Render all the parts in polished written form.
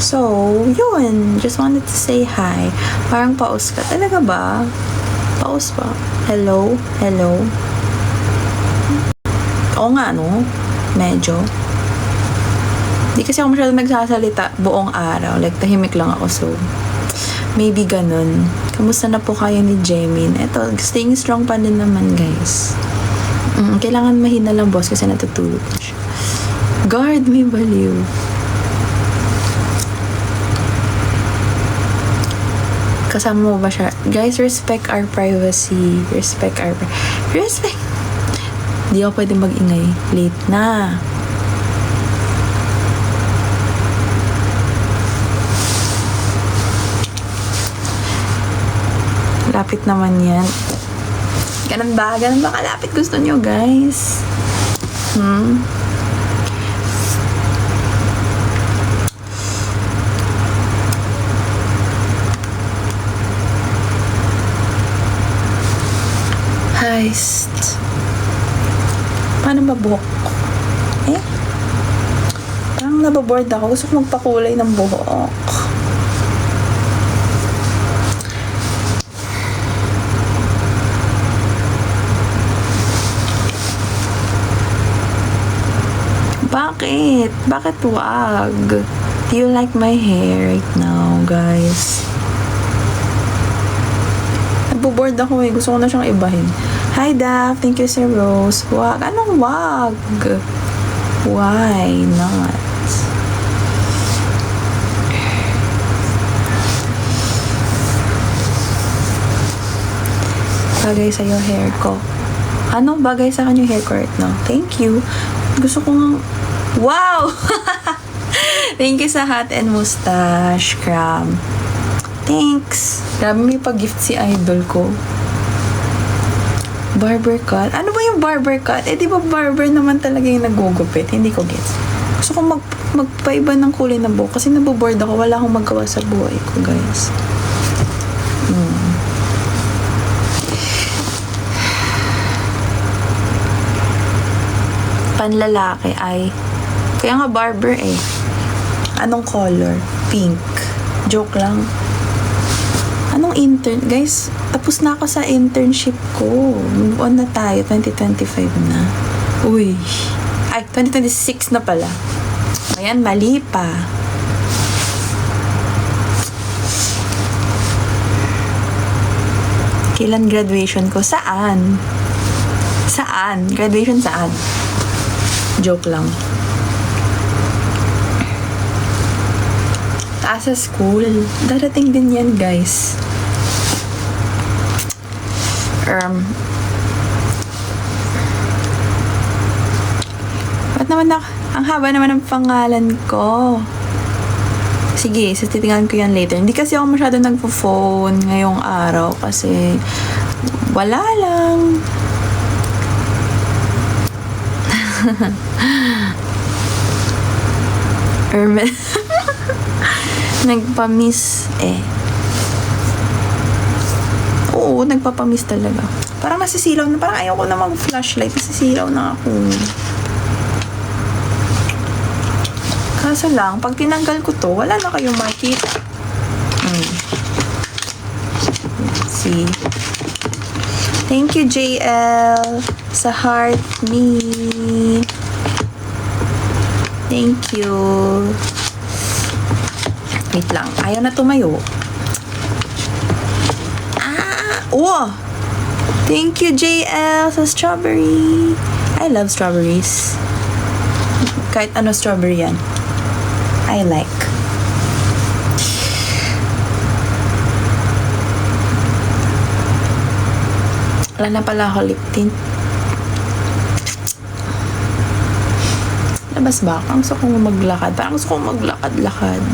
So, yun. Just wanted to say hi. Parang paus ka. Talaga ba? Paus pa. Hello? Hello? Oo nga, no? Medyo. Di kasi ako masyadong nagsasalita buong araw. Like, tahimik lang ako. So, maybe ganun. Kamusta na po kayo ni Jemin? Eto, staying strong pa din naman, guys. Kailangan mahina lang, boss, kasi natutulog na siya. Guard, may baliw. Kasama mo ba siya? Guys, respect our privacy. Respect our respect. Di ako pwede mag-ingay. Late na. Lapit naman yan. Ganun ba? Ganun ba kalapit gusto nyo, guys? Heist. Paano ba buhok? Parang nababoard ako. Gusto ko magpakulay ng buhok. Bakit? Bakit wag? Do you like my hair right now, guys? Nagbo-board ako eh. Gusto ko na siyang ibahin. Hi, Daph. Thank you, Sir Rose. Wag. Anong wag? Why not? Bagay sa'yo hair ko. Anong bagay sa akin yung hair ko right now? Thank you. Gusto kong... Wow! Thank you sa hat and mustache, Cram. Thanks. Grabe, may pag-gift si idol ko. Barber cut? Ano ba yung barber cut? Eh, di ba barber naman talaga yung nagugupit? Hindi ko gets. Gusto ko magpaiba ng kulay ng buhok kasi naboboard ako. Wala akong magawa sa buhay ko, guys. Panlalaki ay kaya nga barber eh. Anong color? Pink. Joke lang. Anong intern? Guys, tapos na ako sa internship ko. Move on na tayo. 2025 na. Uy. Ay, 2026 na pala. Ayan, mali pa. Kailan graduation ko? Saan? Saan? Graduation saan? Joke lang. Taas sa school. Darating din yan, guys. Ba't naman ang haba naman ng pangalan ko. Sige, titingnan ko yan later. Hindi kasi ako masyado nagpo-phone ngayong araw kasi wala lang. Nagpa-miss eh. Oo, nagpapamiss talaga. Parang nasisilaw na. Parang ayaw ko na mag-flashlight. Nasisilaw na ako. Kaso lang, pag tinanggal ko to, wala na kayong makikita. Let's see. Thank you, JL. Sa heart me. Thank you. Wait lang. Ayaw na tumayo. Oh! Thank you, JL, sa strawberry. I love strawberries. Kahit ano strawberry yan. I like. Wala na pala ako lip tint. Labas ba? Parang gusto kong maglakad. Parang gusto kong maglakad-lakad.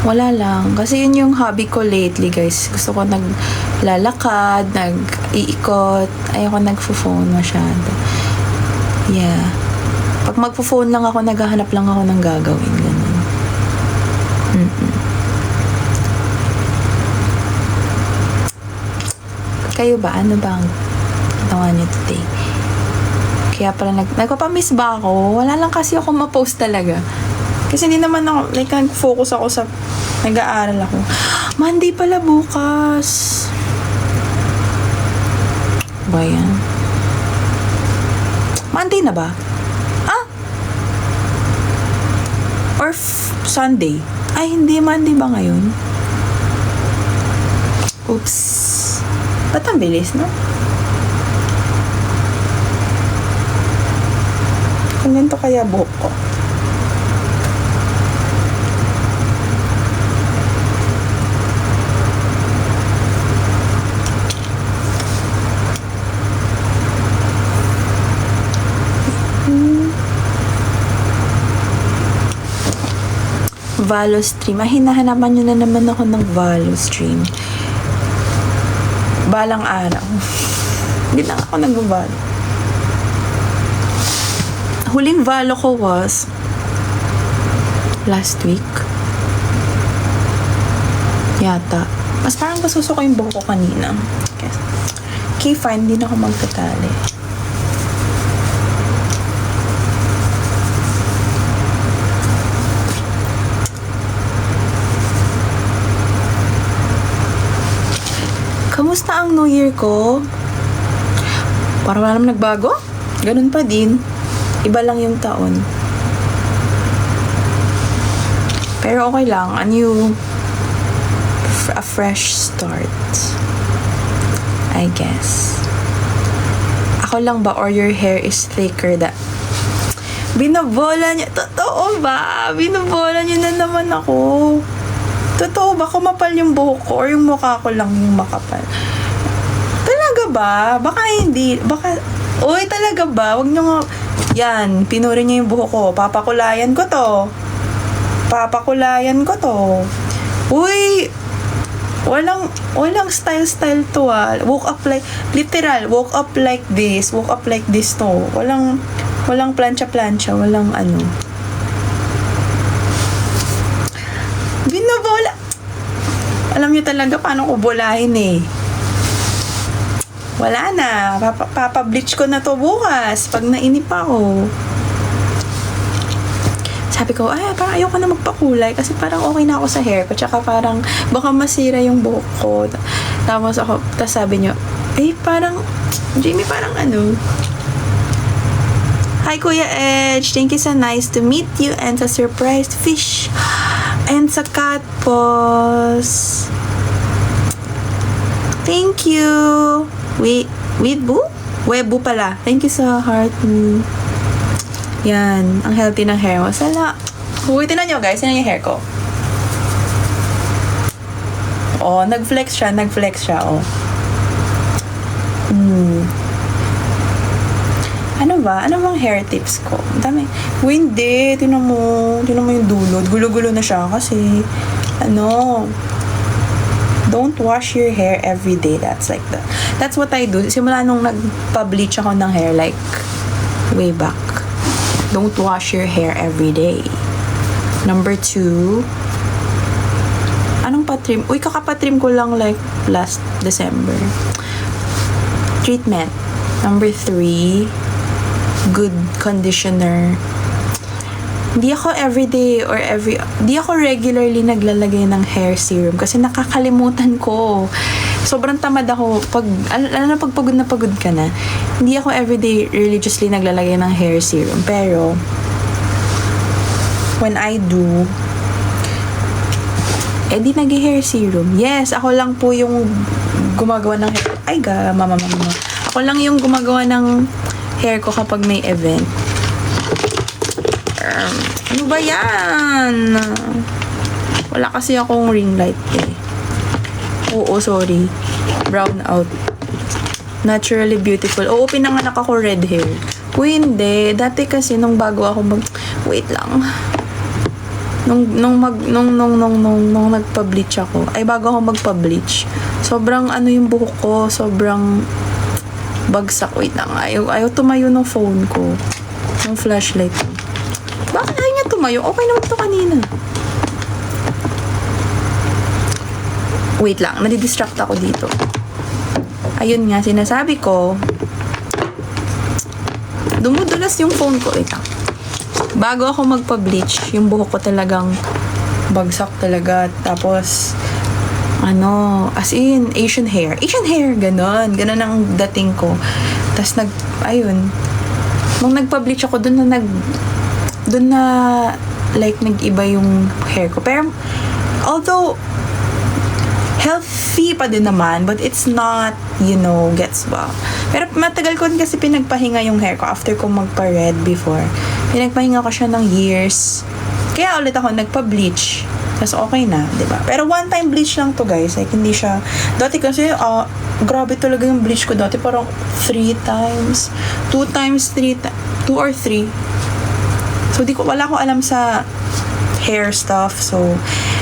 Wala lang. Kasi yun yung hobby ko lately, guys. Gusto ko naglalakad, nag-iikot. Ayoko nagpo-phone masyado. Yeah. Pag magpo-phone lang ako, naghahanap lang ako ng gagawin. Ganun. Kayo ba? Ano ba ang ginawa niyo today? Kaya pala nagpapamiss ba ako? Wala lang kasi ako ma-post talaga. Kasi hindi naman ako, like, nag-focus ako sa, nag-aaral ako. Monday pala bukas. Ba yan? Monday na ba? Ah? Or Sunday? Ay, hindi. Monday ba ngayon? Oops. Ba't ang bilis, no? Kung ganito kaya buhok ko. Valo stream. Hinahanapan nyo na naman ako ng Valo stream. Balang araw. Hindi na ako nag-Valo. Huling Valo ko was last week. Yata. Mas parang basuso ko yung buhok ko kanina. Okay, fine. Hindi na ako magtatali. Kamusta ang New Year ko? Parang wala naman nagbago. Ganun pa din. Iba lang yung taon. Pero okay lang. A fresh start. I guess. Ako lang ba or your hair is thicker binabola niya. Totoo ba? Binabola niya na naman ako. Totoo ba? Kumapal yung buhok ko or yung mukha ko lang yung makapal? Talaga ba? Baka hindi. Baka... Uy, talaga ba? Wag nyo nga... Yan, pinuri niya yung buhok ko. Papakulayan ko to. Uy! Walang style to ah. Woke up like... Literal, woke up like this. Woke up like this to. Walang plancha-plancha. Walang ano. Binabola. Alam niyo talaga paano ko bolahin eh. Wala na. Papa-bleach ko na to bukas pag nainip ako. Sabi ko, parang ayoko na magpakulay kasi parang okay na ako sa hair ko. Tsaka parang baka masira yung buhok ko. Tapos sabi niyo, parang, Jamie, parang ano. Hi, Kuya Edge. Thank you, so nice to meet you and sa surprised fish. And sa cat pose. Thank you. Webu pala. Thank you sa heart mo. Yan. Ang healthy ng hair mo. Sala. Huwitin na nyo guys. Yan yung hair ko. Oh, nag-flex siya. Oh. Ano ba? Ano bang hair tips ko? Ang dami. Hindi. Tinan mo yung dulot. Gulo-gulo na siya kasi don't wash your hair every day. That's what I do. Simula nung nagpa-bleach ako ng hair like way back. Don't wash your hair every day. Number 2, anong pa-trim? Uy, kakapa-trim ko lang like last December. Treatment. Number 3, good conditioner. Hindi ako everyday or di ako regularly naglalagay ng hair serum kasi nakakalimutan ko. Sobrang tamad ako pag pagod na pagod ka na. Hindi ako everyday religiously naglalagay ng hair serum. Pero when I do, di nag-hair serum. Yes, ako lang po yung gumagawa ng hair. Mama. Ako lang yung gumagawa ng hair ko kapag may event. Ano ba yan? Wala kasi akong ring light eh. Oo, sorry. Brown out. Naturally beautiful. Oo, pinanganak ako red hair. Uy, hindi. Dati kasi nung bago ako wait lang. Nung nagpa-bleach ako. Bago ako magpa-bleach. Sobrang yung buhok ko. Sobrang bagsak. Wait lang. Ayaw tumayo ng phone ko. Yung flashlight ko. Bakit ayaw niya tumayo? Okay naman to kanina. Wait lang. Nadidistract ako dito. Ayun nga. Sinasabi ko. Dumudulas yung phone ko. Wait lang. bago ako magpa-bleach, yung buhok ko talagang bagsak talaga. Tapos, as in, Asian hair. Asian hair, ganon. Ganon ang dating ko. Tapos ayun. Nung nagpa-bleach ako, dun na, like, nag-iba yung hair ko. Pero, although, healthy pa din naman, but it's not, gets ba? Pero matagal ko kasi pinagpahinga yung hair ko after ko magpa-red before. Pinagpahinga ko siya ng years. Kaya ulit ako nagpa-bleach. Tapos okay na, diba? Pero one time bleach lang to, guys. Like, hindi siya, dati kasi, grabe talaga yung bleach ko dati. Parang 3 times, 2 times, 2 or 3. So, wala ko alam sa hair stuff. So,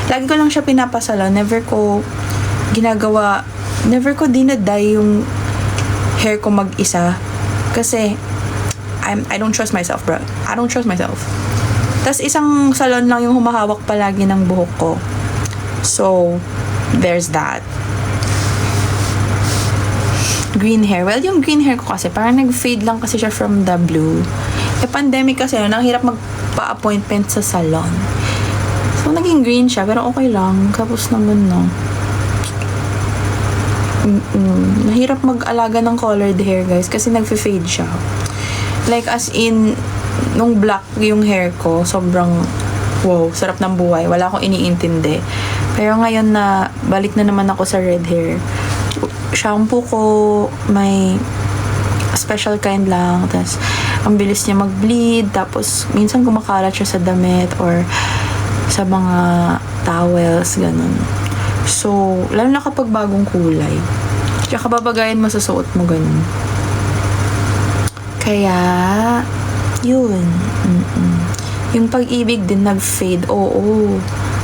lagi ko lang siya pinapasala. Never ko dinaday yung hair ko mag-isa. Kasi, I don't trust myself, bro. I don't trust myself. Tas isang salon lang yung humahawak palagi ng buhok ko. So, there's that. Green hair. Well, yung green hair ko kasi, parang nag-fade lang kasi siya from the blue. Pandemic kasi, nahirap magpa-appointment sa salon. So, naging green siya, pero okay lang. Tapos naman, no. Nahirap mag-alaga ng colored hair, guys, kasi nag-fade siya. Like, as in, nung black yung hair ko, sobrang, wow, sarap ng buhay. Wala akong iniintindi. Pero ngayon na, balik na naman ako sa red hair. Shampoo ko, may special kind lang. Tapos, ang bilis niya mag-bleed. Tapos, minsan kumakalat siya sa damit or sa mga towels, ganun. So, lalo na kapag bagong kulay. Tsaka babagayan mo sa suot mo, ganun. Kaya, yun. Yung pag-ibig din nag-fade. Oo.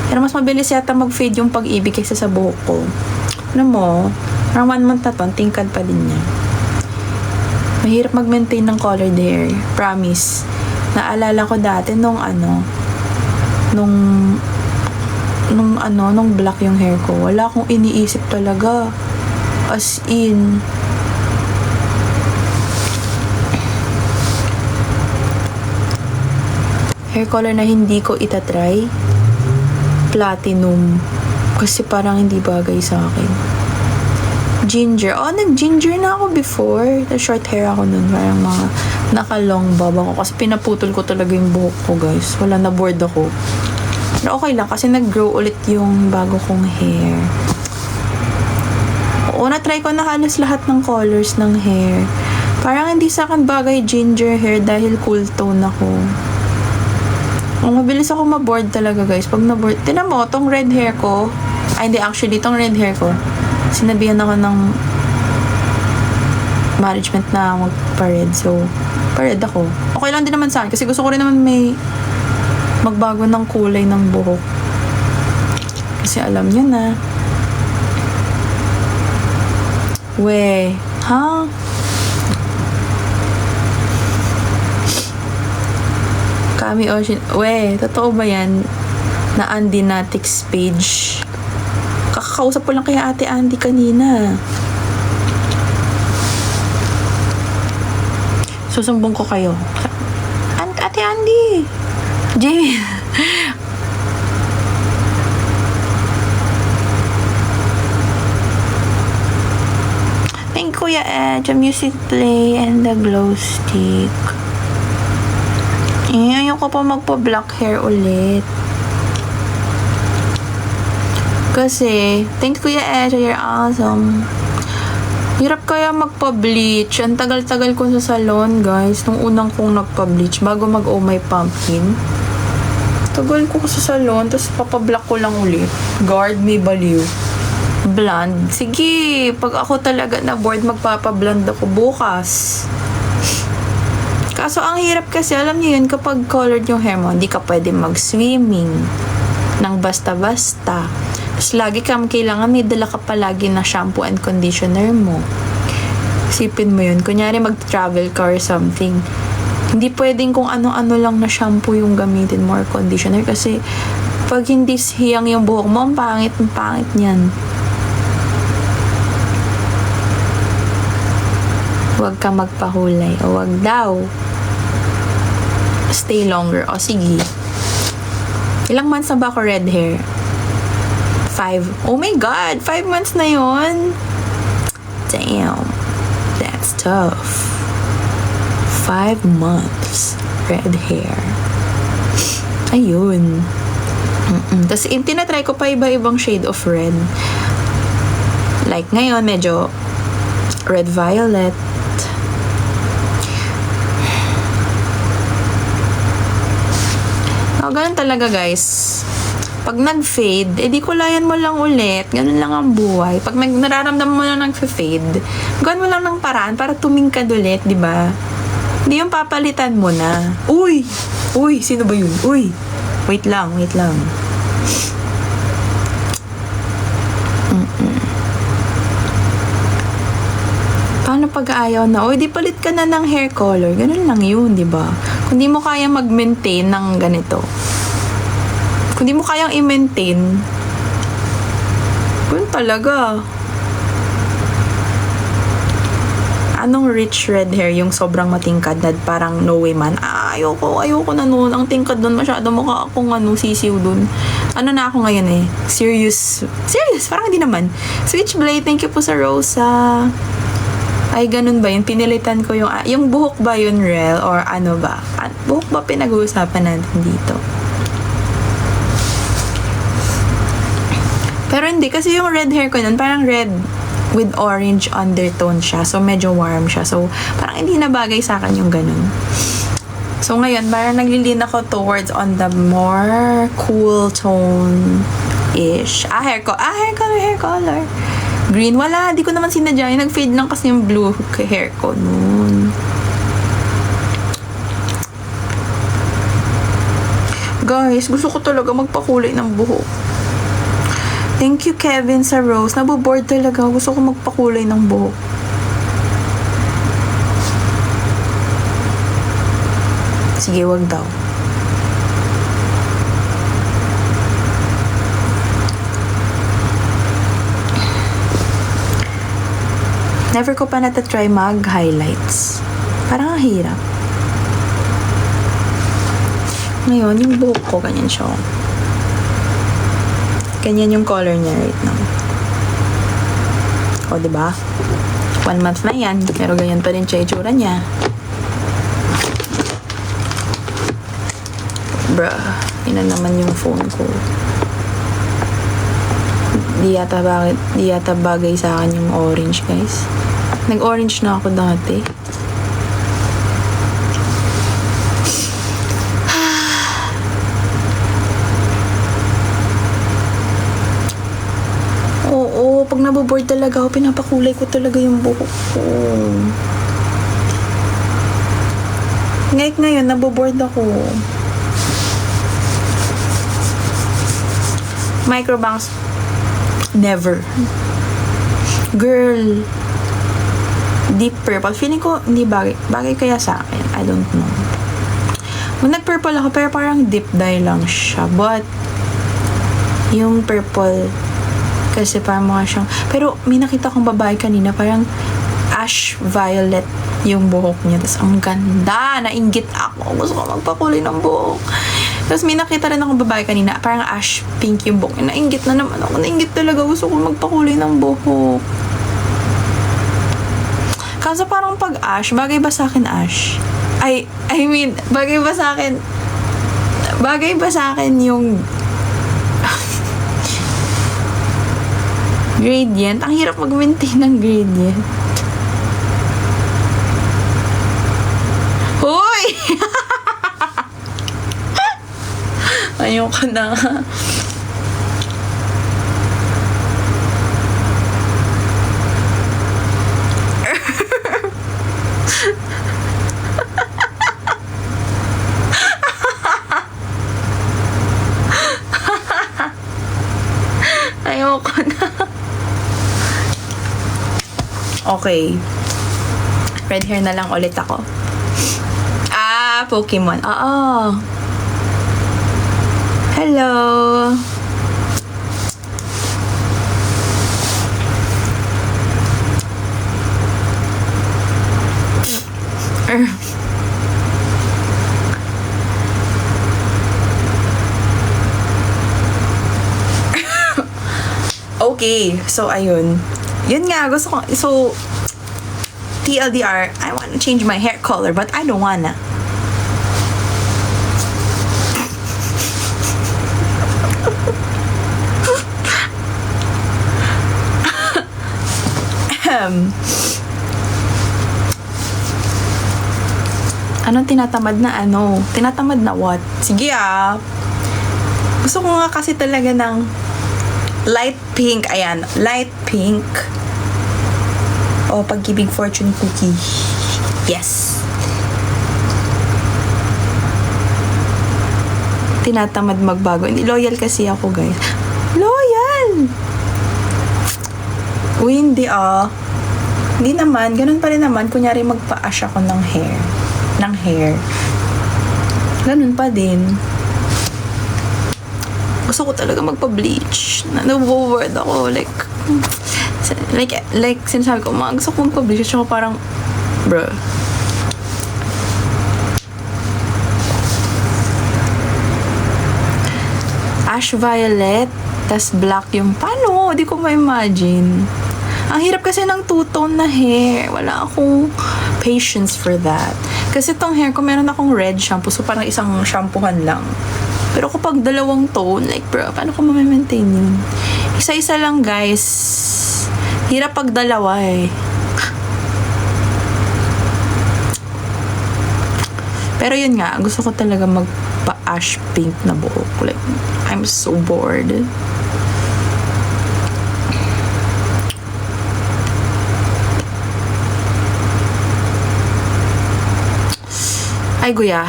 Pero mas mabilis yata mag-fade yung pag-ibig kaysa sa buhok ko. Ano mo, parang 1 month na to, tingkad pa din niya. Mahirap mag-maintain ng colored hair. Promise. Naalala ko dati nung black yung hair ko. Wala akong iniisip talaga. As in, hair color na hindi ko itatry, platinum. Kasi parang hindi bagay sa akin. Ginger. Nag-ginger na ako before. The short hair ako nun. Parang mga naka-long bob ako. Kasi pinaputol ko talaga yung buhok ko, guys. Wala, na bored ako. Pero okay lang kasi nag-grow ulit yung bago kong hair. Oo, na-try ko na halos lahat ng colors ng hair. Parang hindi sa akin bagay ginger hair dahil cool tone ako. Mabilis ako ma-bored talaga, guys. Pag na-bored, tinan mo, tong red hair ko, hindi, actually, tong red hair ko, sinabihan ako ng management na magpa-red. So, pa-red ako. Okay lang din naman sa akin kasi gusto ko rin naman may magbago ng kulay ng buhok. Kasi alam nyo na. Kami Ocean. Totoo ba yan? Na Andy Natix page. Kakakausap ko lang kaya Ate Andy kanina. Susumbong ko kayo. Ate Andy! Jamie! Thank you, Kuya Edge. A music play and the glow stick. Ayoko pa magpa-black hair ulit. Kasi, thanks Kuya Edge, you're awesome. Hirap kaya magpa-bleach. Ang tagal-tagal ko sa salon, guys. Nung unang kong nagpa-bleach, bago mag-Oh My Pumpkin. Tagal ko sa salon, tapos papablock ko lang ulit. Guard me baliw. Blonde. Sige, pag ako talaga na bored, magpapablonde ako bukas. Kaso ang hirap kasi, alam niyo yun, kapag colored yung hair mo, hindi ka pwede mag-swimming ng basta-basta. Tapos lagi kailangan may dala ka palagi na shampoo and conditioner mo. Isipin mo yun. Kunyari mag-travel ka or something. Hindi pwedeng kung ano-ano lang na shampoo yung gamitin mo or conditioner. Kasi pag hindi hiyang yung buhok mo, ang pangit niyan. Huwag ka magpahulay. O wag daw. stay longer. O, sige. Ilang months na ba ako red hair? 5. Oh my God! 5 months na yon. Damn. That's tough. 5 months. Red hair. Ayun. Tapos, tinatry ko pa iba-ibang shade of red. Like, ngayon, medyo red violet. Ganun talaga, guys. Pag nag-fade, di kulayan mo lang ulit. Ganun lang ang buhay. Pag nararamdaman mo na nag-fade, gawin mo lang ng paraan para tumingkad ulit, di ba? Hindi yung papalitan mo na. Uy! Uy! Sino ba yun? Uy! Wait lang. Paano pag ayaw na? Uy, di palit ka na ng hair color. Ganun lang yun, di ba? Kung di mo kaya mag-maintain ng ganito, kung di mo kayang i-maintain, ganun talaga. Anong rich red hair, yung sobrang matingkad na parang no way man? Ayoko na noon. Ang tingkad doon, masyado mukha akong sisiw doon. Ano na ako ngayon eh? Serious, parang hindi naman. Switchblade, thank you po sa Rosa. Ay, ganun ba yun? Pinilitan ko yung buhok ba yun, Rel? Or ano ba? Buhok ba pinag-uusapan natin dito? Pero hindi, kasi yung red hair ko nun, parang red with orange undertone siya. So, medyo warm siya. So, parang hindi na bagay sa akin yung ganun. So, ngayon, parang naglilin ako towards on the more cool tone-ish. Hair color. Green, wala. Di ko naman sinadya. Nag-fade lang kasi yung blue hair ko noon. Guys, gusto ko talaga magpakulay ng buhok. Thank you, Kevin, sa Rose. Naboboard talaga. Gusto ko magpakulay ng buhok. Sige, wag daw. Never ko pa natatry mag-highlights. Parang ang hirap. Ngayon, yung buhok ko, ganyan siya. Ganyan yung color niya right now. O, diba? 1 month na yan. Pero ganyan pa rin siya itsura niya. Bruh. Ina naman yung phone ko. Di yata bagay sa akin yung orange, guys. Nag-orange na ako dati. Oo, pag naboboard talaga ako, pinapakulay ko talaga yung buhok ko. Ngayon, naboboard ako. Microbanks, never. Girl, deep purple. Feeling ko, hindi bagay. Bagay kaya sa akin. I don't know. Kung nag-purple ako, pero parang deep dye lang siya. But, yung purple, kasi parang mga siyang, pero may nakita kong babae kanina, parang ash violet yung buhok niya. Tapos, ang ganda. Nainggit ako. Gusto ko magpakulay ng buhok. Tapos, may nakita rin akong babae kanina, parang ash pink yung buhok niya. Nainggit na naman ako. Nainggit talaga. Gusto ko magpakulay ng buhok. Kaso parang pag ash, bagay ba sa akin ash? I mean, bagay ba sa akin yung gradient? Ang hirap mag-maintain ng gradient. Hoy! Ayoko na. Ayoko na. Okay. Red hair na lang ulit ako. Pokemon. Oo. Hello. Okay, so ayun. Yun nga, gusto ko, so, TLDR, I want to change my hair color, but I don't wanna. Anong tinatamad na ano? Tinatamad na what? Sige Gusto ko nga kasi talaga ng light pink. Ayan, light pink. O, Pag-ibig fortune cookie. Yes. Tinatamad magbago. Hindi, loyal kasi ako, guys. Loyal! Uy, hindi Hindi naman. Ganun pa rin naman. Kunyari magpa-ash ako ng hair. Ganun pa din. Gusto ko talaga magpa-bleach. Nabobored ako. Like, sinasabi ko, gusto ko magpa-bleach. At parang, bro. Ash violet, tas black yung paano? Di ko ma-imagine. Ang hirap kasi ng two-tone na hair. Wala akong patience for that. Kasi tong hair ko, meron akong red shampoo. So, parang isang shampoohan lang. Pero kapag dalawang tone, like, bro, paano ko ma-maintain yun? Isa-isa lang, guys. Hirap pag dalawa Pero yun nga, gusto ko talaga magpa-ash pink na buhok. Like, I'm so bored. Ay, guya.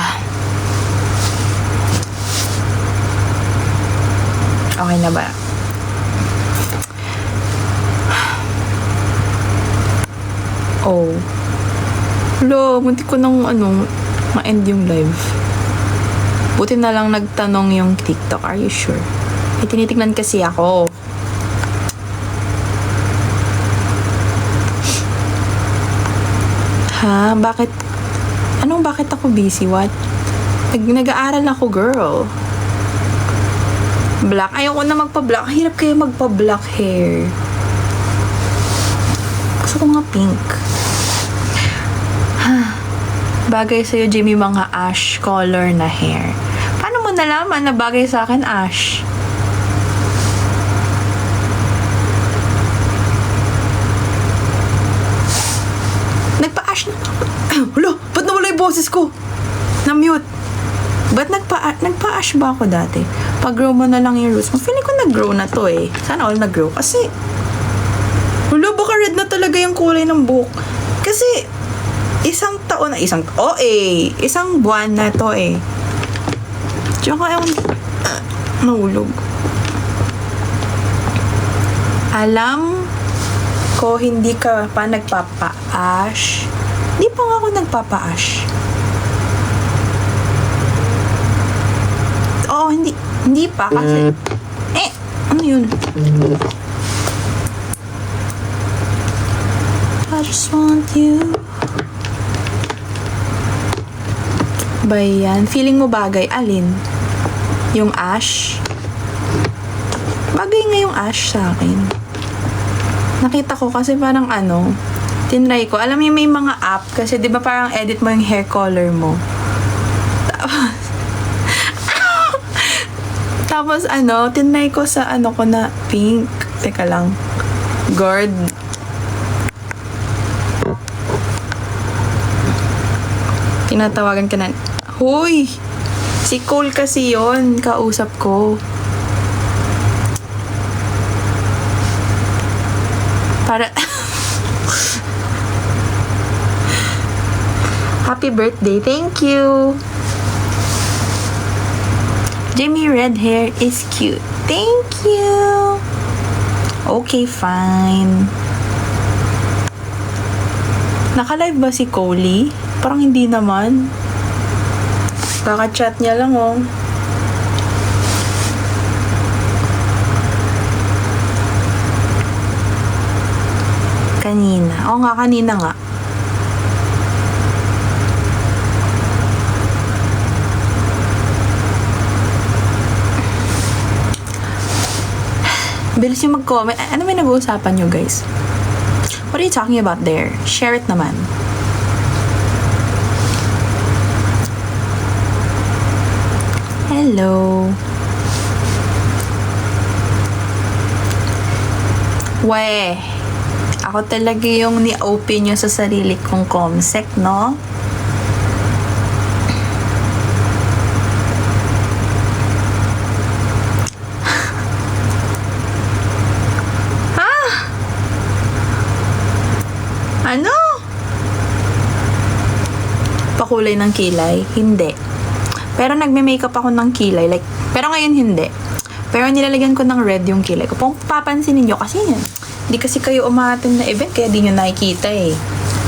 Okay na ba? Oh. Hello, munti ko nang ma-end yung live. Buti na lang nagtanong yung TikTok. Are you sure? May tinitignan kasi ako. Ha? Bakit ako busy? What? Nag-aaral ako, girl. Black. Ayoko na magpa-black. Hirap kayo magpa-black hair. Gusto ko nga pink. Bagay sa'yo, Jimmy, mga ash color na hair. Paano mo nalaman na bagay sa akin ash? Nagpa-ash na. Hulo! Ba't nawala yung boses ko? Na-mute. Ba't nagpa-ash ba ako dati? Pag-grow mo na lang yung roots mo. Feeling ko nag-grow na to Sana all nag-grow. Kasi, hulo, baka red na talaga yung kulay ng buhok. Kasi, isang buwan na to Tsaka, nahulog. Alam ko, hindi ka pa nagpapa-ash. Hindi pa nga ako nagpapa-ash. Oo, hindi pa kasi ano yun? I just want you. Ba yan? Feeling mo bagay? Alin? Yung ash? Bagay nga yung ash sa akin. Nakita ko kasi parang tinry ko. Alam mo may mga app kasi 'di ba parang edit mo yung hair color mo. Tapos tinry ko sa ko na pink. Teka lang. Guard. Tinatawagan ka na. Hoy! Si Cole kasi yon kausap ko. Para happy birthday. Thank you. Jimmy, red hair is cute. Thank you. Okay, fine. Naka-live ba si Coley? Parang hindi naman. Kaka-chat niya lang Kanina. Oo nga, kanina nga. Bilis yung mag-comment. Ano may nag-uusapan nyo, guys? What are you talking about there? Share it naman. Hello. Weh. Ako talaga yung ni-open nyo sa sarili kong comsec, no? Ano? Pakulay ng kilay? Hindi. Pero nagme-makeup ako ng kilay. Like, pero ngayon hindi. Pero nilalagyan ko ng red yung kilay ko. Kung papansinin nyo, kasi yan. Hindi kasi kayo umaten na event, kaya di nyo nakikita eh.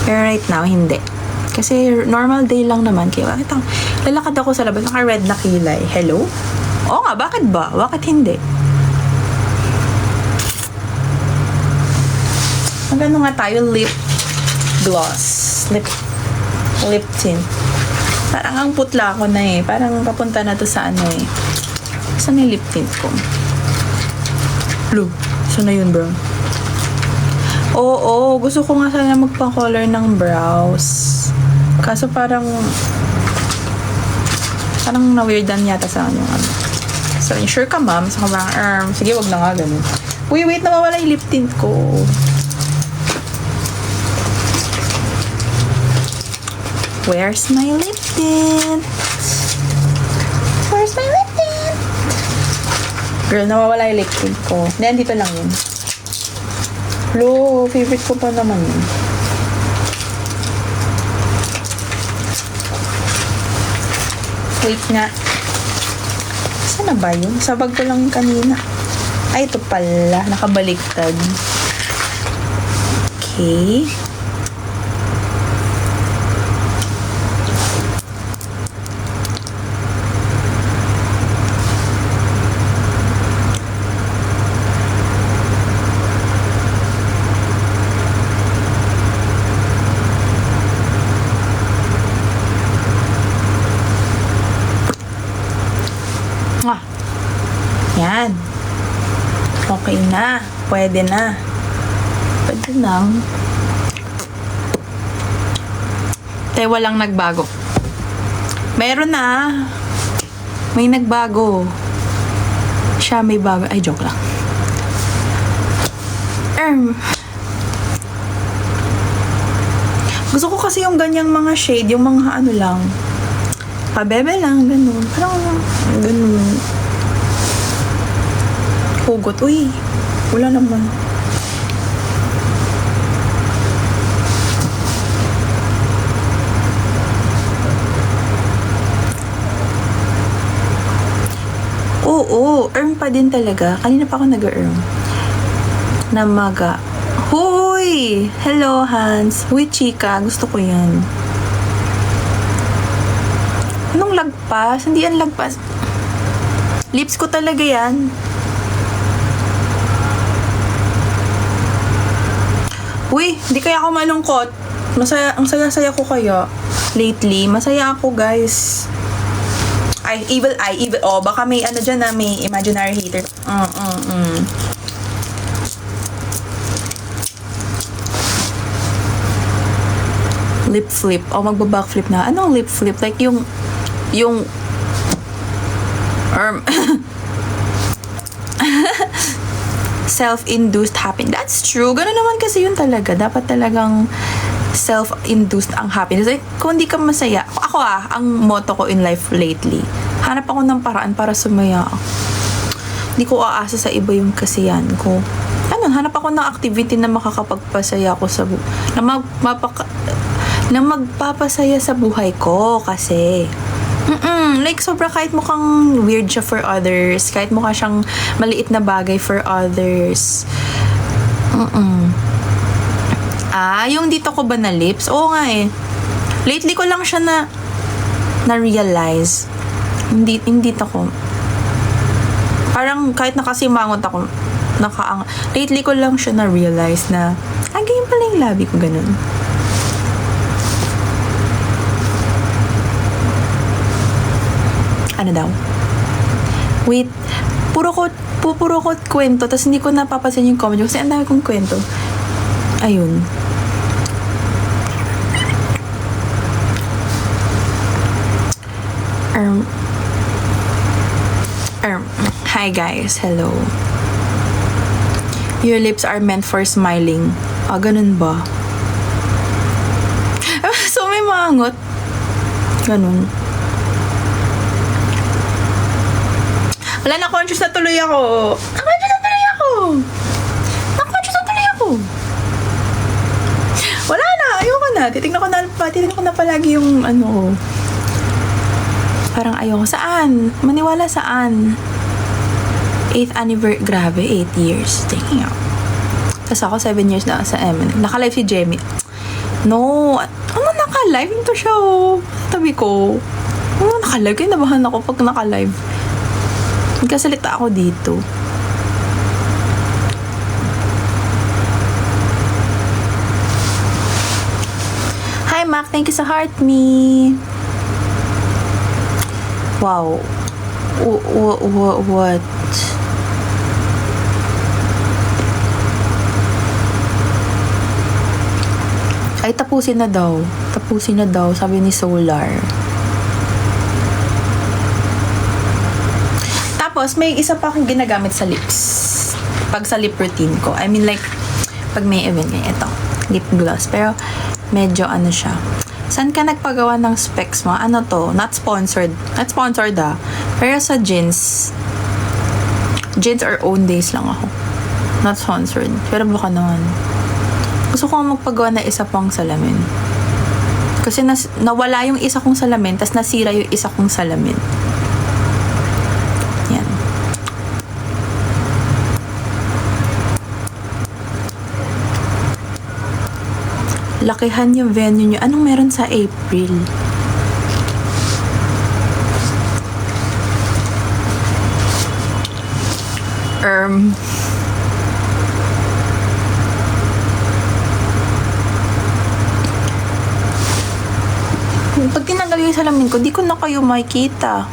Pero right now, hindi. Kasi normal day lang naman. Kaya bakit ako? Lalakad ako sa labas, naka-red na kilay. Hello? Oo nga, bakit ba? Bakit hindi? Magano nga tayo, lip gloss. Lip tint. Parang ang putla ko na eh. Parang papunta na to sa ano eh. Saan yung lip tint ko? Blue. Saan na yun, bro? Oo. Gusto ko nga sana magpa-color ng brows. Kaso parang na-weirdan yata sa ano. So, sure ka, ma'am? Sa parang, sige, wag na nga ganun. Uy, wait. Nawawala yung lip tint ko. Where's my lip tint? Where's my lip tint? Girl, nawawala yung lip tint ko. Hindi, dito lang yun. Lo, favorite ko pa naman yun. Wait nga. Saan na ba yun? Sa bag ko lang kanina. Ay, ito pala. Nakabaliktad. Okay. Yan. Okay na. Pwede na. Pwede lang. Tay, walang nagbago. Meron na. May nagbago. Siya may bago. Ay, joke lang. Gusto ko kasi yung ganyang mga shade, yung mga ano lang. Pabebe lang, ganun. Parang ganun. Hugot. Uy, wala naman. Oo, earn pa din talaga. Kanina pa ako nag-earn. Namaga. Huy! Hello, Hans. Huy, chika. Gusto ko yan. Anong lagpas? Hindi yan lagpas. Lips ko talaga yan. Uy, hindi kaya ako malungkot. Masaya, ang saya-saya ko kaya. Lately, masaya ako, guys. Ay, evil eye, evil. Oh, baka may ano dyan na, may imaginary hater. Lip flip. Oh, magbabackflip na. Anong lip flip? Like yung self-induced happiness. That's true. Ganun naman kasi yun talaga. Dapat talagang self-induced ang happiness. Like, kung hindi ka masaya, ako ang motto ko in life lately, hanap ako ng paraan para sumaya ako. Hindi ko aasa sa iba yung kasiyan ko. Ano, hanap ako ng activity na makakapagpasaya ko sa na magpapasaya sa buhay ko kasi like sobra kahit mukhang weird siya for others, kahit mukha siyang maliit na bagay for others. Yung dito ko ba na lips? Oo nga eh. Lately ko lang siya na-realize. Hindi dito ko. Parang kahit nakasimangot ako, lately ko lang siya na-realize na, ganyan pala yung labi ko, ganun. Ano daw? Wait, puro ko pupuro ko kwento, tapos hindi ko napapansin yung comment kasi ang dami kong kwento. Ayun. Hi guys, hello. Your lips are meant for smiling. Ganun ba? So may mangot. Ganun. Wala na, conscious na tuloy ako. Wala na, ayoko na. Titignan ko na palagi yung ano. Parang ayoko. Saan? Maniwala saan? 8th anniversary. Grabe, 8 years. Damn. Tapos ako, 7 years na sa M&M. Naka-live si Jamie. No. Ano naka-live? Ito siya, oh. Tabi ko. Ano naka-live? Kaya nabahan ako pag naka-live. Nagkasalita ako dito. Hi, Mac. Thank you sa heart me. Wow. What? Ay, tapusin na daw. Sabi ni Solar. Tapos, may isa pa akong ginagamit sa lips. Pag sa lip routine ko. I mean, like, pag may event ngayon, ito. Lip gloss. Pero, medyo ano siya. Saan ka nagpagawa ng specs mo? Ano to? Not sponsored. Pero sa jeans or own days lang ako. Not sponsored. Pero baka naman. Gusto ko magpagawa na isa pang salamin. Kasi nawala yung isa kong salamin, tas nasira yung isa kong salamin. Yan. Lakihan yung venue nyo. Anong meron sa April? Pag tinanggal yung salamin ko, di ko na kayo makikita.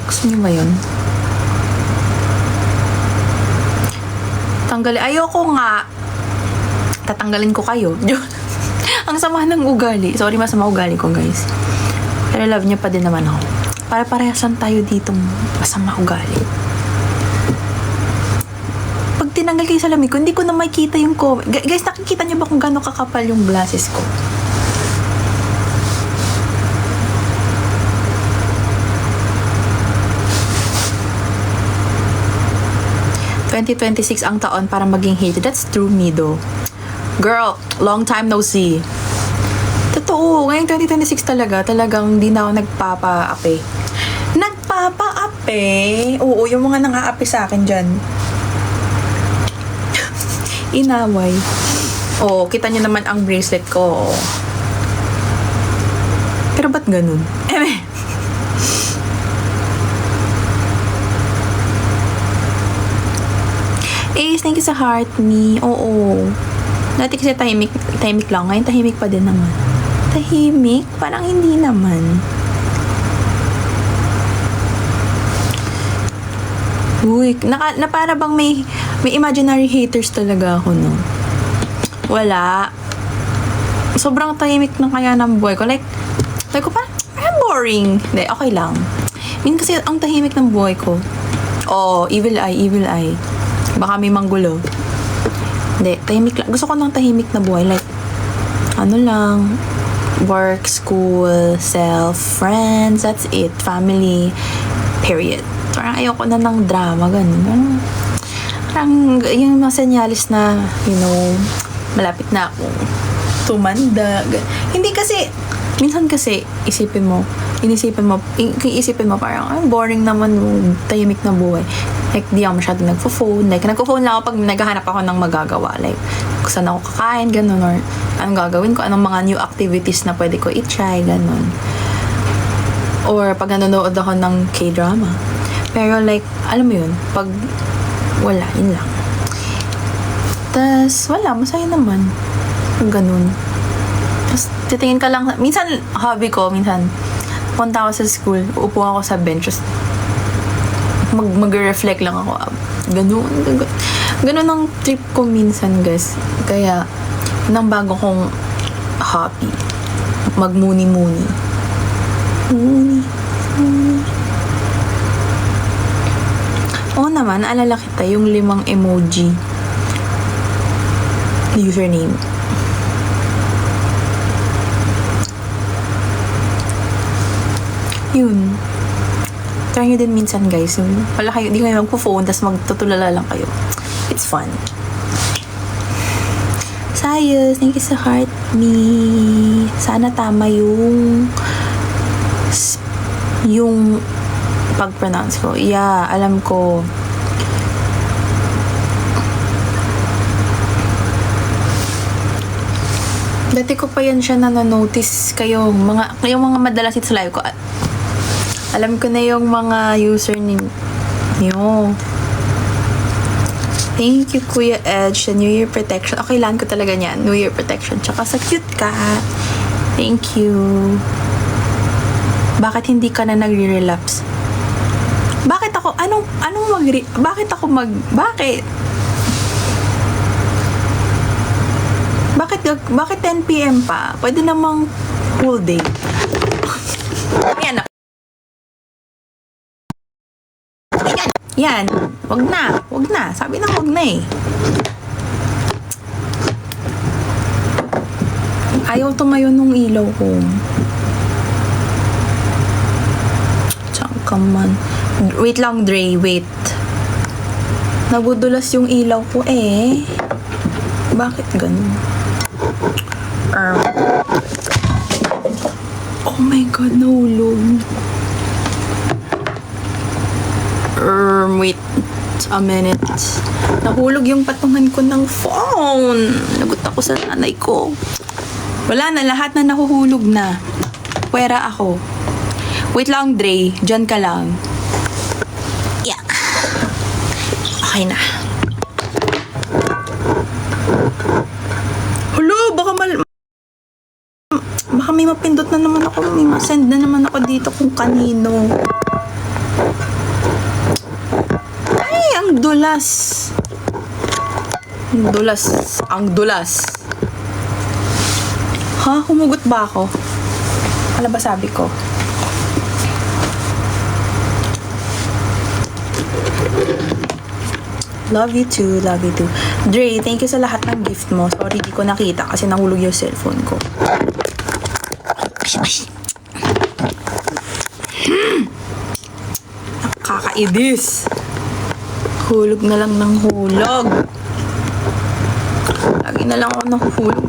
Gusto niyo ba yun? Ayoko nga. Tatanggalin ko kayo. Ang sama ng ugali. Sorry, masama ugali ko, guys. Pero love niyo pa din naman ako. Para parehasan tayo ditong masama ugali. Pag tinanggal kayo salamin ko, hindi ko na makikita yung comment. Guys, nakikita niyo ba kung gaano kakapal yung glasses ko? ...2026 ang taon para maging hated. That's true, Mido. Girl, long time no see. Totoo, ngayong 2026 talagang hindi na ako nagpapa-ape. Oo, yung mga nang-aape sa akin dyan. Inaway. Oo, kita nyo naman ang bracelet ko. Pero ba't ganun? Ace, thank you sa heart me. Oo. Dati kasi tahimik lang. Ngayon tahimik pa din naman. Tahimik? Parang hindi naman. Uy, na para bang may imaginary haters talaga ako, no? Wala. Sobrang tahimik na kaya ng buhay ko. Like ko parang boring. Hindi, okay lang. Kasi ang tahimik ng buhay ko. Oh, evil eye. Baka may manggulo. Hindi, tahimik lang. Gusto ko ng tahimik na buhay. Like, ano lang, work, school, self, friends, that's it. Family, period. Parang ayoko na ng drama, ganun. Parang yung mga senyalis na, malapit na akong tumanda. Hindi kasi, minsan kasi, inisipin mo, parang, boring naman yung tahimik na buhay. Like, di ako masyado nagpo-phone. Like, nagpo-phone lang ako pag naghahanap ako ng magagawa. Like, kung saan ako kakain, ganun. Or, anong gagawin ko, anong mga new activities na pwede ko i-try, ganun. Or, pag nanonood ako ng K-drama. Pero, like, alam mo yun, pag wala, yun lang. Tas, wala, masaya naman. Ganun. Tas, titingin ka lang, minsan, hobby ko, minsan, punta ako sa school, uupo ako sa bench, tapos mag-reflect lang ako. Ganun ang trip ko minsan, guys. Kaya, yun ang bago kong hobby. Magmuni-muni. Oo naman, naalala kita yung 5 emoji username. Yun. Try nyo din minsan, guys. Wala kayo, di kayo magpo-phone, tapos magtutulala lang kayo. It's fun. Sayos, thank you sa heart me. Sana tama yung pag-pronounce ko. Yeah, alam ko. Dati ko pa yan siya na-notice kayo. Yung mga madalas sa live ko. Alam ko na yung mga username nyo. Thank you, Kuya Edge, sa New Year Protection. Okay, kailangan ko talaga niyan. New Year Protection. Tsaka sa cute cat. Thank you. Bakit hindi ka na nagre-relapse? Bakit ako? Bakit? Bakit 10 PM pa? Pwede namang whole day. Yan. Yan. Wag na. Sabi na wag na eh. Ayaw tumayo nung ilaw ko. Tsaka man. Wait lang, Dre. Wait. Nagudulas yung ilaw ko eh. Bakit ganun? Oh my God, nahulog. Wait a minute. Nahulog yung patungan ko ng phone. Lagot ako sa nanay ko. Wala na, lahat na nahuhulog na. Pwera ako. Wait lang, Dre. Diyan ka lang. Yeah. Okay na. Hello, baka may mapindot na naman ako. May masend na naman ako dito kung kanino. Ang dulas. Ang dulas. Ha? Humugot ba ako? Ano ba sabi ko? Love you too. Dre, thank you sa lahat ng gift mo. Sorry, di ko nakita kasi nahulog yung cellphone ko. Nakakaidis. Hulog na lang ng hulog. Lagi na lang ako nahuhulog.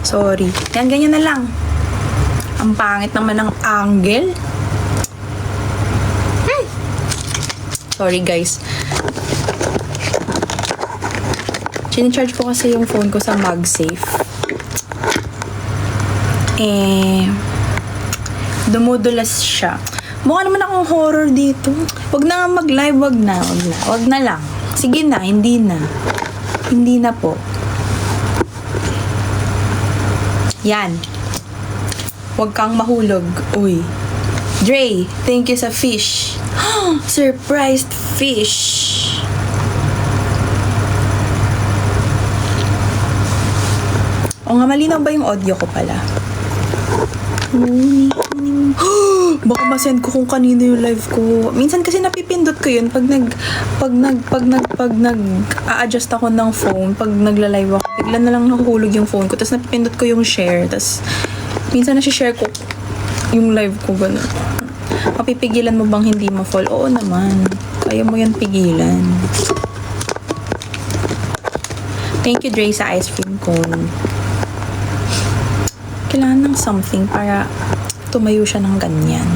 Sorry. Yan, ganyan na lang. Ang pangit naman ng angle. Sorry, guys. Chinicharge ko kasi yung phone ko sa MagSafe. Dumudulas siya. Mukha naman akong horror dito. Wag na nga mag-live, wag na lang. Sige na, hindi na po. Yan. Wag kang mahulog. Uy. Dre, thank you sa fish. Surprised fish. O nga, malinaw ba yung audio ko pala? Baka masend ko kung kanino yung live ko. Minsan kasi napipindot ko yun pag nag-a-adjust ako ng phone, pag nagla-live ako, bigla na lang nahuhulog yung phone ko, tapos napipindot ko yung share, tapos minsan nasi-share ko yung live ko, gano'n. Mapipigilan mo bang hindi ma-fall? Oo naman. Kaya mo yan pigilan. Thank you, Dre, sa ice cream cone. Kailangan ng something para tumayo siya ng ganyan.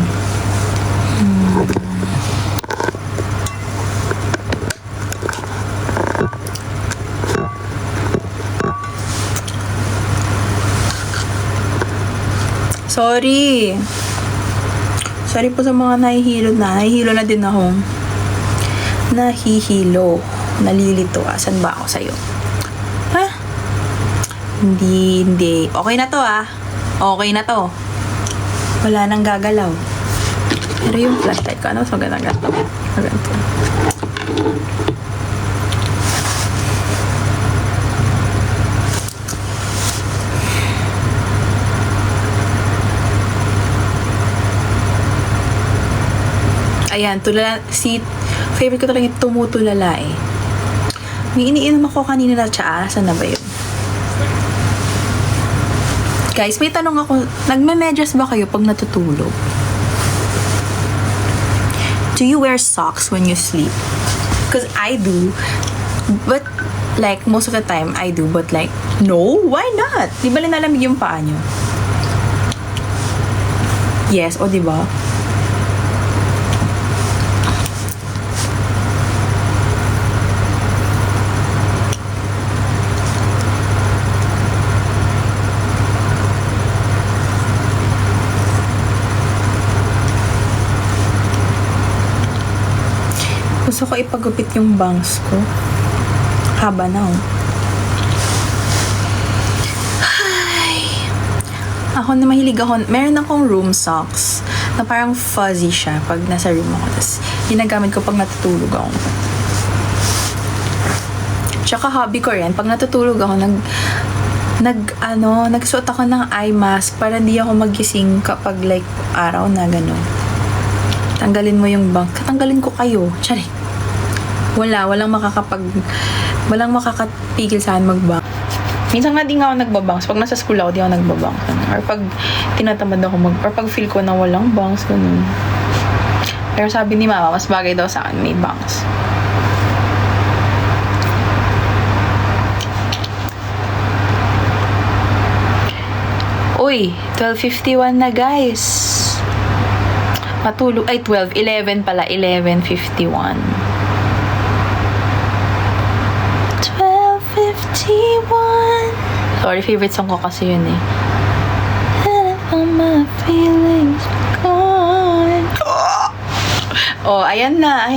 Sorry. Sorry po sa mga nahihilo na. Nahihilo na din ako. Nahihilo. Nalilito. Asan ba ako sa'yo? Ha? Hindi. Okay na to ah. Okay na to. Wala nang gagalaw. Pero yung flashlight ko, ano mas maganda ganito? Maganda. Ayan, tulala, favorite ko talaga yung tumutulala eh. May iniinom ako kanina na tsaa. Saan na ba yun? Guys, may tanong ako, nagme-medyas ba kayo pag natutulog? Do you wear socks when you sleep? Because I do. But, like, most of the time, I do. But, like, no? Why not? Di ba linalamig yung paa nyo? Yes, o di ba? Gusto ko ipagupit yung bangs ko. Haba na oh. Ay. Ako na mahilig ako. Meron akong room socks na parang fuzzy siya pag nasa room ako. Tapos ginagamit ko pag natutulog ako. Tsaka hobby ko rin. Pag natutulog ako, nagsuot ako ng eye mask para hindi ako magising kapag like araw na gano'n. Tanggalin mo yung bangs. Tanggalin ko kayo. Tsari. Walang makakapigil sa akin magbang. Minsan nga di nga ako nagbabangs. Pag nasa school ako, di ako nagbabangs. Or pag tinatamad ako or pag feel ko na walang bangs, ganun. Pero sabi ni mama, mas bagay daw sa akin may bangs. Uy, 12:51 na guys. Matulog, ay 11 pala, 11:51. 12:51. Sorry, favorite song ko kasi yun eh. All my feelings gone. Oh, ayan na.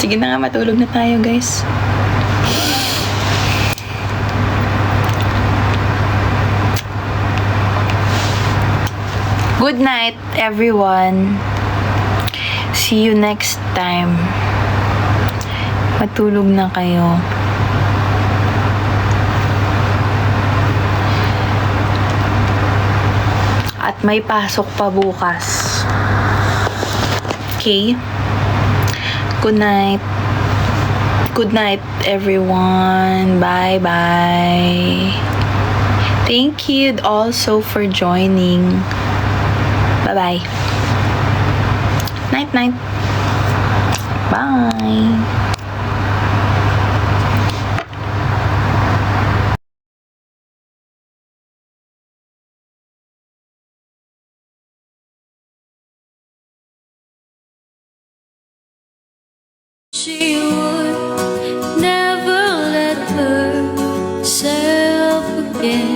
Sige na nga, matulog na tayo guys. Good night, everyone. See you next time. Matulog na kayo. At may pasok pa bukas. Okay? Good night. Good night, everyone. Bye-bye. Thank you also for joining. Bye-bye. Night-night. Bye. She would never let herself forget.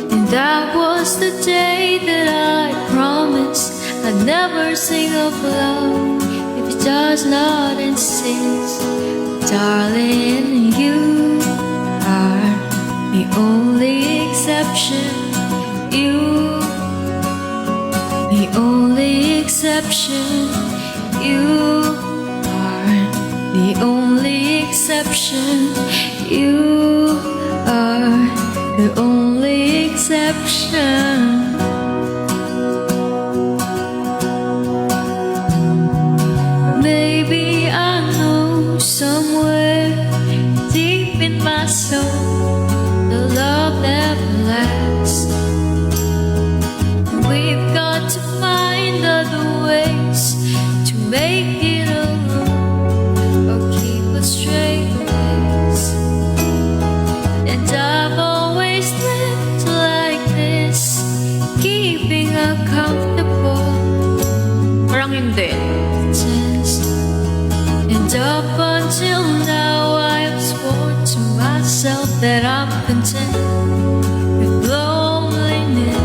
And that was the day that I promised I'd never sing of love if it does not insist. Darling, you are the only exception. You, the only exception. You are the only exception. You are the only exception. Maybe I know somewhere deep in my soul the love never lasts. We've got to find other ways to make it a rule or keep us straight ways. And I've always lived like this, keeping a comfortable Parang hindi. distance. And up until now I've sworn to myself that I'm content with loneliness.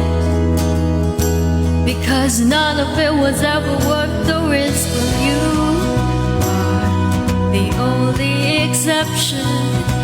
'cause none of it was ever worth the risk. But you are the only exception.